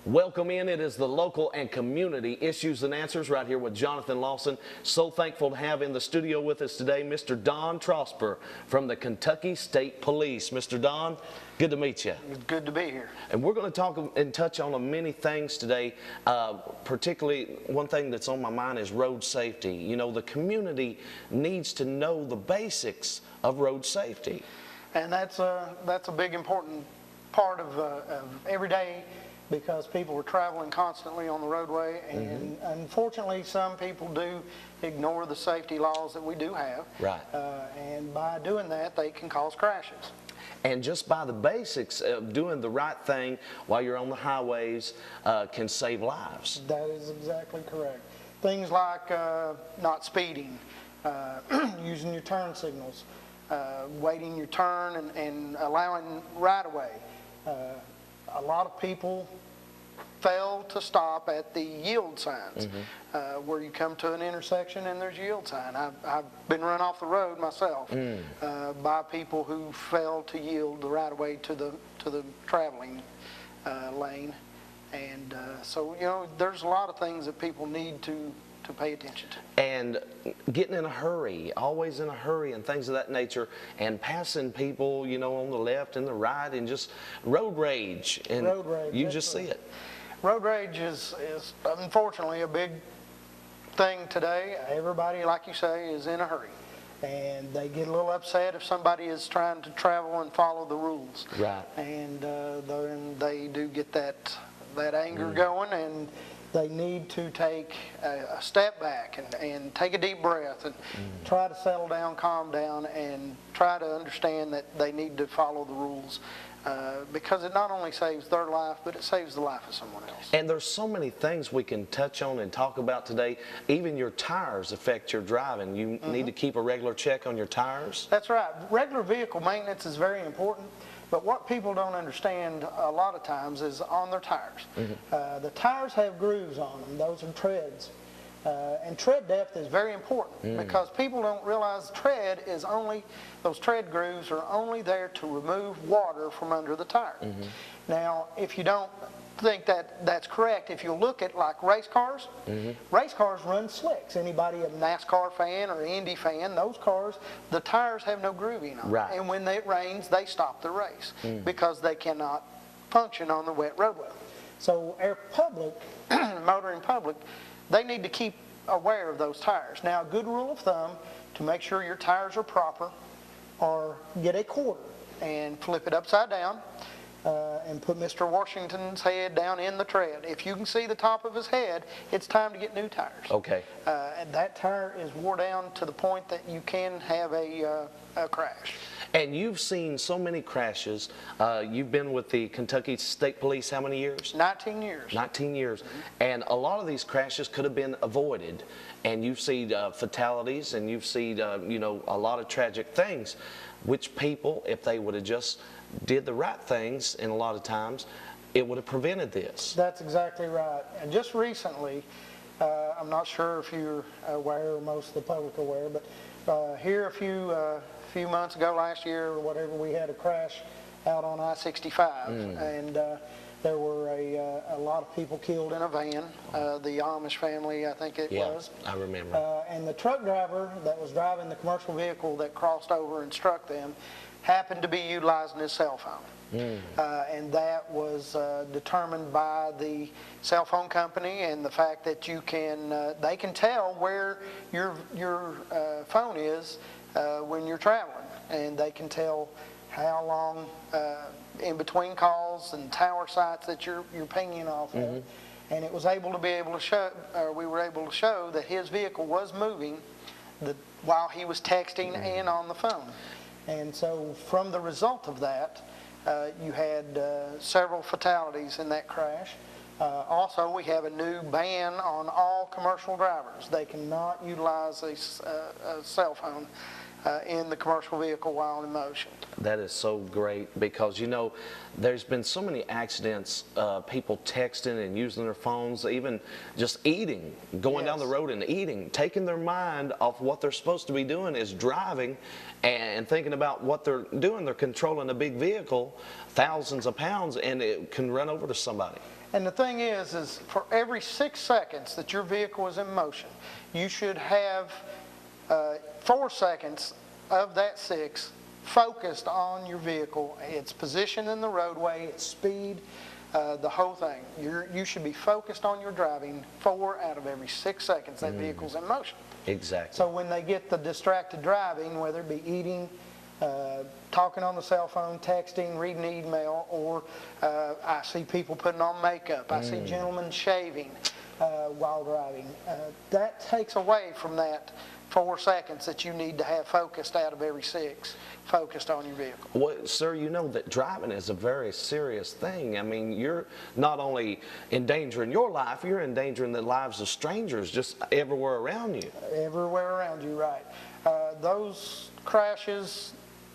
Welcome in. It is the local and community issues and answers right here with Jonathan Lawson. So thankful to have in the studio with us today Mr. Don Trosper from the Kentucky State Police. Mr. Don, good to meet you. It's good to be here. And we're going to talk and touch on many things today. Particularly one thing that's on my mind is road safety. You know, the community needs to know the basics of road safety. And that's a big important part of every day, because people are traveling constantly on the roadway, and unfortunately some people do ignore the safety laws that we do have. Right. And by doing that, they can cause crashes. And just by the basics of doing the right thing while you're on the highways can save lives. That is exactly correct. Things like not speeding, using your turn signals, waiting your turn and allowing right-of-way. A lot of people fail to stop at the yield signs, where you come to an intersection and there's a yield sign. I've been run off the road myself by people who fail to yield the right of way to the traveling lane, and so you know there's a lot of things that people need to pay attention to. And getting in a hurry, always in a hurry and things of that nature, and passing people, you know, on the left and the right, and just road rage. And road rage, you just see it. Road rage is unfortunately a big thing today. Everybody, like you say, is in a hurry, and they get a little upset if somebody is trying to travel and follow the rules. Right. And then they do get that anger going, and they need to take a step back and take a deep breath and try to settle down, calm down, and try to understand that they need to follow the rules, because it not only saves their life, but it saves the life of someone else. And there's so many things we can touch on and talk about today. Even your tires affect your driving. You need to keep a regular check on your tires. That's right. Regular vehicle maintenance is very important. But what people don't understand a lot of times is on their tires. The tires have grooves on them. Those are treads. And tread depth is very important, because people don't realize those tread grooves are only there to remove water from under the tire. Now, if you don't think that's correct, if you look at like race cars run slicks. Anybody a NASCAR fan or Indy fan, those cars, the tires have no grooving on them. Right. And when it rains, they stop the race because they cannot function on the wet roadway. So our public, motoring public, they need to keep aware of those tires. Now, a good rule of thumb to make sure your tires are proper, or get a quarter and flip it upside down, and put Mr. Washington's head down in the tread. If you can see the top of his head, it's time to get new tires. Okay. And that tire is wore down to the point that you can have a crash. And you've seen so many crashes. You've been with the Kentucky State Police how many years? 19 years. 19 years. And a lot of these crashes could have been avoided. And you've seen fatalities, and you've seen you know, a lot of tragic things, which people, if they would have just did the right things, and a lot of times, it would have prevented this. That's exactly right. And just recently, I'm not sure if you're aware, or most of the public are aware, but here a few months ago, last year or whatever, we had a crash out on I-65, and there were a lot of people killed in a van. The Amish family, I think it was. I remember. And the truck driver that was driving the commercial vehicle that crossed over and struck them happened to be utilizing his cell phone. And that was determined by the cell phone company, and the fact that they can tell where your phone is when you're traveling, and they can tell how long in between calls and tower sites that you're pinging off of. And it was able to show, or we were able to show, that his vehicle was moving while he was texting and on the phone. And so from the result of that, you had several fatalities in that crash. Also, we have a new ban on all commercial drivers. They cannot utilize a cell phone in the commercial vehicle while in motion. That is so great, because you know there's been so many accidents, people texting and using their phones, even just eating, going down the road and eating, taking their mind off what they're supposed to be doing is driving, and thinking about what they're doing. They're controlling a big vehicle, thousands of pounds, and it can run over to somebody. And the thing is for every 6 seconds that your vehicle is in motion, you should have 4 seconds of that 6 focused on your vehicle, its position in the roadway, its speed, the whole thing. You should be focused on your driving 4 out of every 6 seconds that vehicle's in motion. Exactly. So when they get the distracted driving, whether it be eating, talking on the cell phone, texting, reading email, or I see people putting on makeup, I see gentlemen shaving while driving, that takes away from that 4 seconds that you need to have focused out of every 6 focused on your vehicle. Well, sir, you know that driving is a very serious thing. I mean, you're not only endangering your life, you're endangering the lives of strangers just everywhere around you. Everywhere around you, right. Those crashes